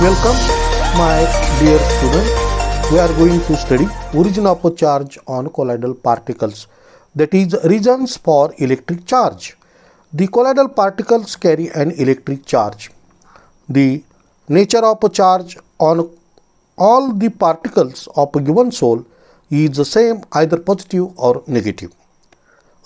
Welcome, my dear student. We are going to study origin of a charge on colloidal particles, that is, reasons for electric charge. The colloidal particles carry an electric charge. The nature of a charge on all the particles of a given soul is the same, either positive or negative.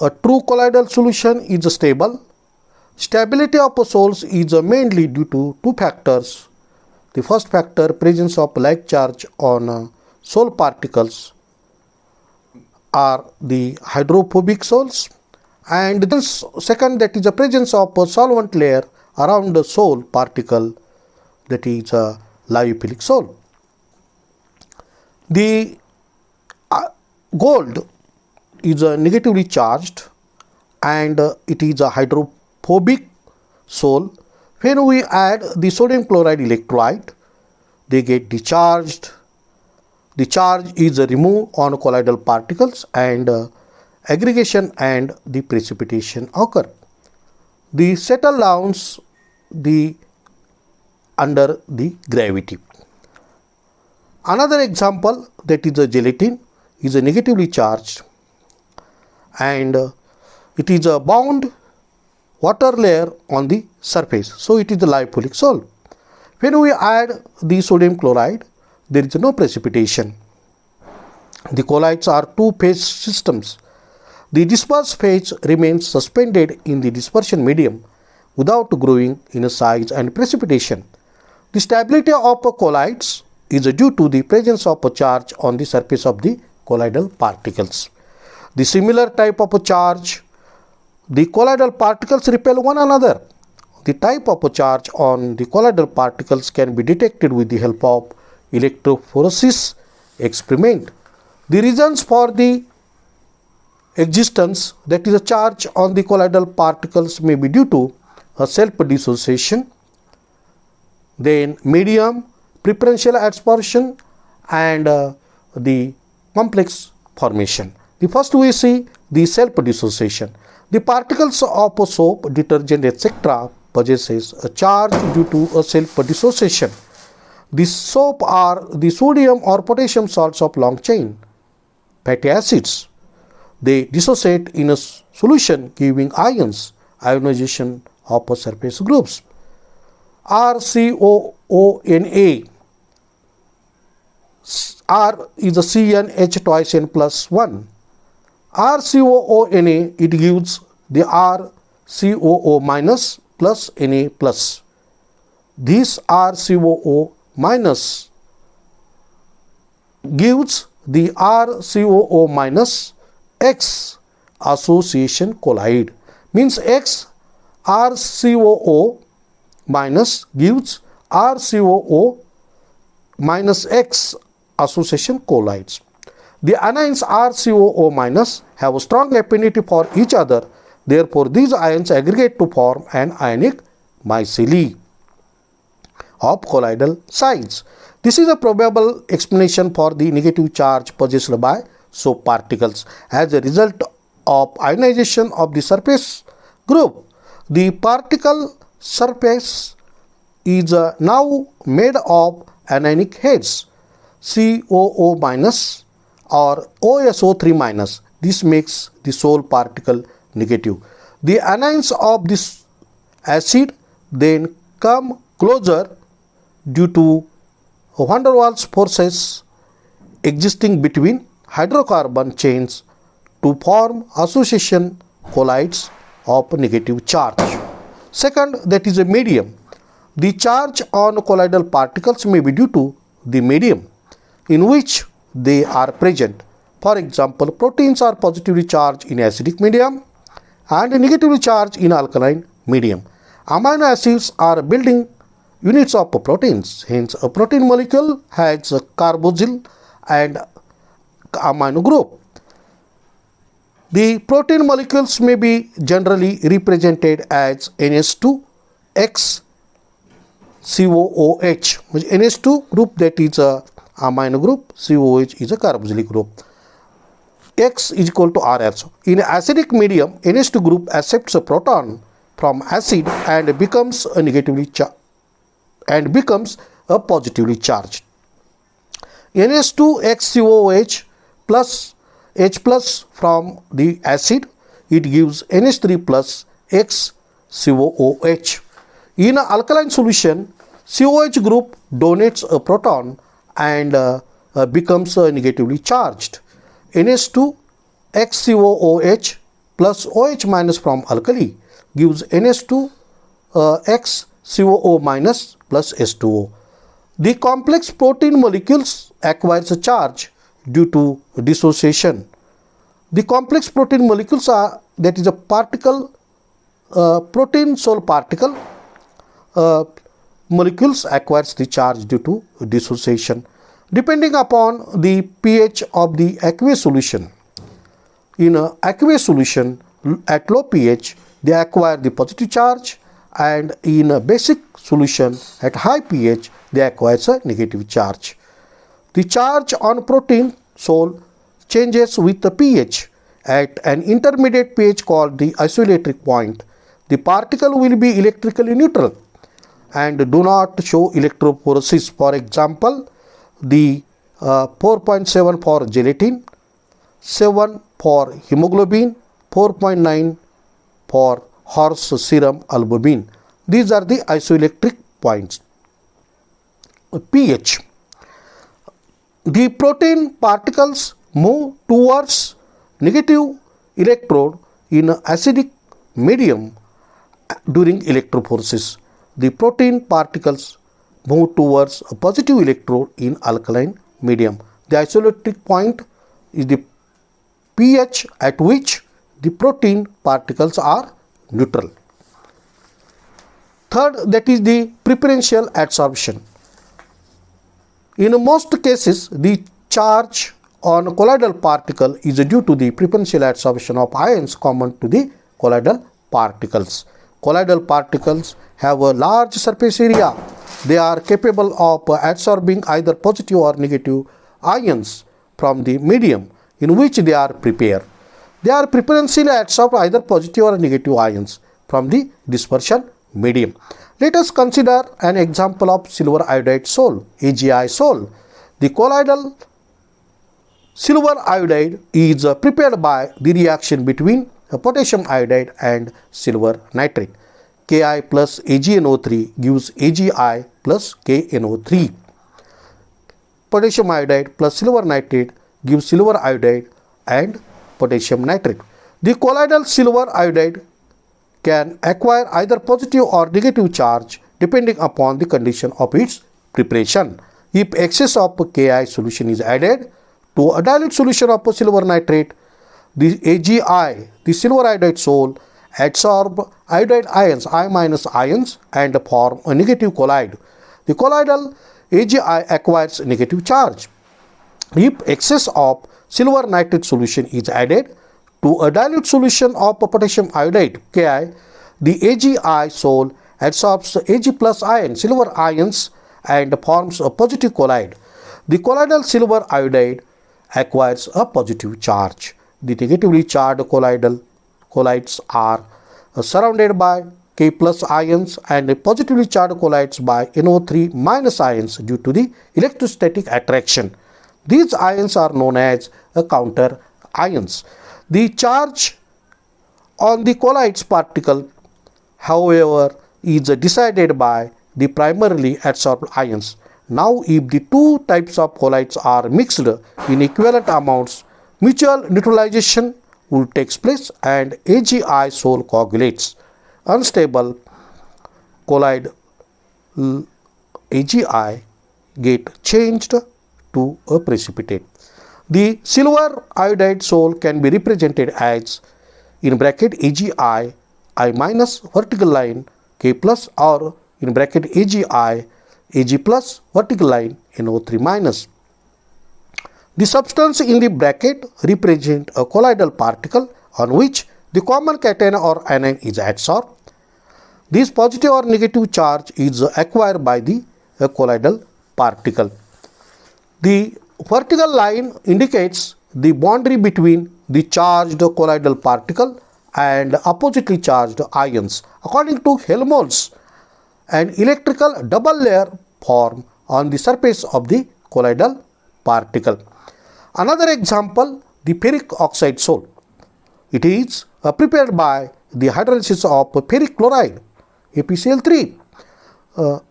A true colloidal solution is stable. Stability of sols is mainly due to two factors. The first factor, presence of like charge on sol particles, are the hydrophobic sols, and then second, that is the presence of a solvent layer around the sol particle, that is a lyophilic sol. The gold is negatively charged and it is a hydrophobic sol. When we add the sodium chloride electrolyte, they get discharged. The charge is removed on colloidal particles and aggregation and the precipitation occur. They settle down under the gravity. Another example, that is a gelatin, is a negatively charged and it is a bound water layer on the surface, so it is the lyophilic sol. When we add the sodium chloride, there is no precipitation. The colloids are two-phase systems. The dispersed phase remains suspended in the dispersion medium without growing in size and precipitation. The stability of colloids is due to the presence of a charge on the surface of the colloidal particles. The similar type of charge, the colloidal particles repel one another. The type of charge on the colloidal particles can be detected with the help of electrophoresis experiment. The reasons for the existence, that is a charge on the colloidal particles, may be due to a self-dissociation, then medium, preferential absorption, and the complex formation. The first we see the self-dissociation. The particles of a soap, detergent, etc. possesses a charge due to a self-dissociation. The soap are the sodium or potassium salts of long chain fatty acids. They dissociate in a solution, giving ions, ionization of surface groups. RCOONA. R is a CnH twice N plus 1. RCOONA, it gives the RCOO minus plus Na plus. This RCOO minus gives the RCOO minus X association colloid. Means X RCOO minus gives RCOO minus X association colloids. The anions RCOO minus have a strong affinity for each other. Therefore, these ions aggregate to form an ionic micelle of colloidal size. This is a probable explanation for the negative charge possessed by soap particles. As a result of ionization of the surface group, the particle surface is now made of anionic heads, COO minus or OSO3 minus. This makes the sol particle negative. The anions of this acid then come closer due to van der Waals forces existing between hydrocarbon chains to form association colloids of negative charge. Second, that is a medium. The charge on colloidal particles may be due to the medium in which they are present. For example, proteins are positively charged in acidic medium and negatively charged in alkaline medium. Amino acids are building units of proteins. Hence, a protein molecule has a carboxyl and amino group. The protein molecules may be generally represented as NH2X COOH. NH2 group, that is a amino group, COOH is a carboxylic group. X is equal to RH. In acidic medium, NH2 group accepts a proton from acid and becomes a negatively charged and becomes positively charged. NH2XCOOH plus H plus from the acid, it gives NH3 plus XCOOH. In an alkaline solution, COH group donates a proton and becomes negatively charged. NH2 XCOOH plus OH minus from alkali gives NH2 XCOO minus plus H2O. The complex protein molecules acquires a charge due to dissociation. The complex protein molecules are, that is a particle, protein Sol particle molecules acquires the charge due to dissociation. Depending upon the pH of the aqueous solution. In an aqueous solution at low pH, they acquire the positive charge, and in a basic solution at high pH, they acquire a negative charge. The charge on protein Sol changes with the pH. At an intermediate pH called the isoelectric point, the particle will be electrically neutral and do not show electrophoresis. For example, the 4.7 for gelatin, 7 for hemoglobin, 4.9 for horse serum albumin. These are the isoelectric points. pH. The protein particles move towards negative electrode in acidic medium during electrophoresis. The protein particles move towards a positive electrode in alkaline medium. The isoelectric point is the pH at which the protein particles are neutral. Third, that is the preferential adsorption. In most cases, the charge on a colloidal particle is due to the preferential adsorption of ions common to the colloidal particles. Colloidal particles have a large surface area. They are capable of adsorbing either positive or negative ions from the medium in which they are prepared. They are preferentially adsorbed either positive or negative ions from the dispersion medium. Let us consider an example of silver iodide sol, AgI sol. The colloidal silver iodide is prepared by the reaction between potassium iodide and silver nitrate. Ki plus AgNO3 gives AgI plus KNO3. Potassium iodide plus silver nitrate gives silver iodide and potassium nitrate. The colloidal silver iodide can acquire either positive or negative charge depending upon the condition of its preparation. If excess of Ki solution is added to a dilute solution of silver nitrate, the AgI, the silver iodide sol, adsorb iodide ions, I minus ions, and form a negative colloid. The colloidal AgI acquires negative charge. If excess of silver nitrate solution is added to a dilute solution of potassium iodide, Ki, the AgI sol adsorbs Ag plus ion, silver ions, and forms a positive colloid. The colloidal silver iodide acquires a positive charge. The negatively charged colloids are surrounded by K plus ions and positively charged colloids by NO3 minus ions due to the electrostatic attraction. These ions are known as counter ions. The charge on the colloids particle, however, is decided by the primarily adsorbed ions. Now, if the two types of colloids are mixed in equivalent amounts, mutual neutralization will take place and AgI sol coagulates. Unstable colloid AgI get changed to a precipitate. The silver iodide sol can be represented as in bracket AgI I minus vertical line K plus, or in bracket AgI Ag plus vertical line NO3 minus. The substance in the bracket represent a colloidal particle on which the common cation or anion is adsorbed. This positive or negative charge is acquired by the colloidal particle. The vertical line indicates the boundary between the charged colloidal particle and oppositely charged ions. According to Helmholtz, an electrical double layer form on the surface of the colloidal particle. Another example, the ferric oxide salt. It is prepared by the hydrolysis of ferric chloride, FeCl3.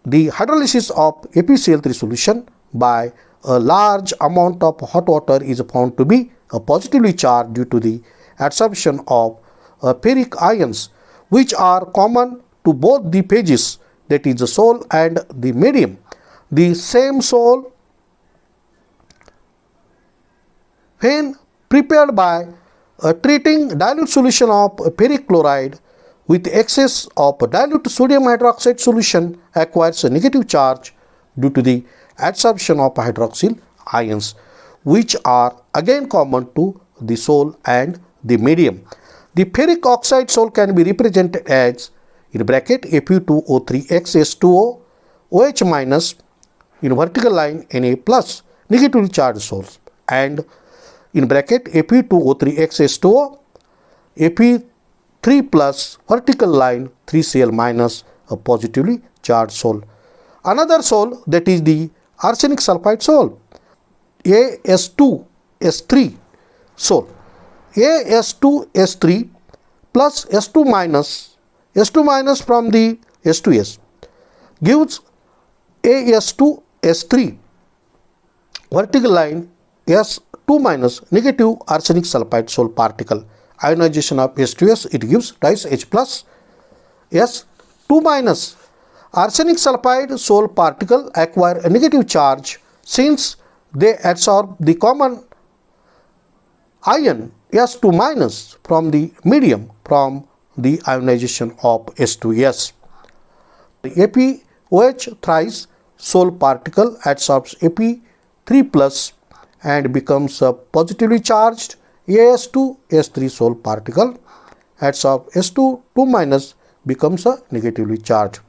The hydrolysis of FeCl3 solution by a large amount of hot water is found to be positively charged due to the adsorption of ferric ions, which are common to both the phases, that is the sol and the medium. The same sol, when prepared by treating dilute solution of ferric chloride with excess of dilute sodium hydroxide solution, acquires a negative charge due to the adsorption of hydroxyl ions, which are again common to the sol and the medium. The ferric oxide sol can be represented as in bracket Fe2O3X2O OH minus in vertical line Na plus negatively charged sols, and in bracket Fe2O3X2O Fe3 plus vertical line 3Cl minus a positively charged sol. Another sol, that is the arsenic sulfide sol, As2S3 sol. As2S3 plus S2 minus from the S2S gives As2S3 vertical line S2 minus negative arsenic sulfide sol particle. Ionization of S2S, it gives twice H plus S2 minus. Arsenic sulfide sol particle acquire a negative charge since they adsorb the common ion S2 minus from the medium from the ionization of S2S. The FeOH thrice sol particle adsorbs Fe3 plus and becomes a positively charged As2S3 sol particle, adsorbs S2 minus, becomes a negatively charged.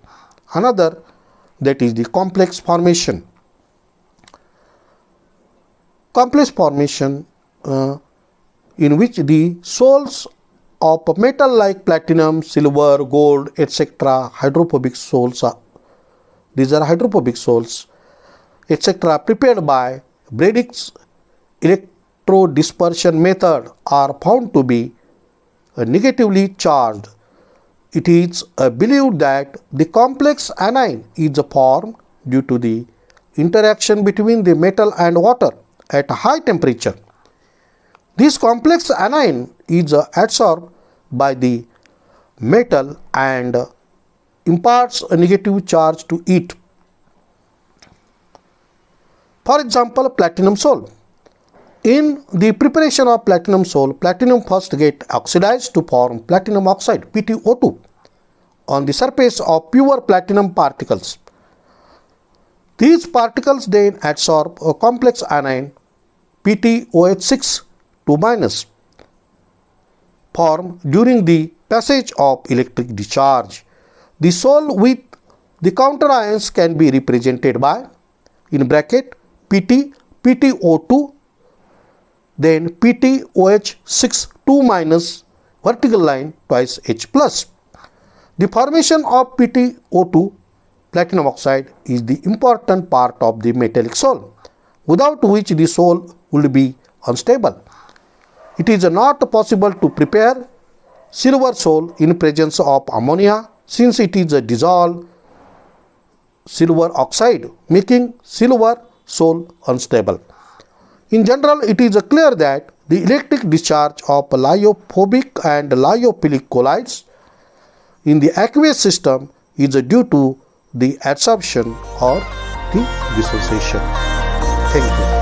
Another, that is the complex formation. Complex formation in which the sols of metal like platinum, silver, gold, etc. hydrophobic sols are, these are hydrophobic sols, etc. prepared by Bradig's electrodispersion method are found to be negatively charged. It is believed that the complex anion is formed due to the interaction between the metal and water at high temperature. This complex anion is adsorbed by the metal and imparts a negative charge to it. For example, platinum sol. In the preparation of platinum sol, platinum first get oxidized to form platinum oxide PtO2 on the surface of pure platinum particles. These particles then adsorb a complex anion PtOH6 2 minus formed during the passage of electric discharge. The sol with the counter ions can be represented by in bracket PtO2 then PtOH6 2 minus vertical line twice H plus. The formation of PtO2 platinum oxide is the important part of the metallic sol, without which the sol would be unstable. It is not possible to prepare silver sol in presence of ammonia, since it is a dissolved silver oxide, making silver sol unstable. In general, it is clear that the electric discharge of lyophobic and lyophilic colloids in the aqueous system is due to the adsorption or the dissociation. Thank you.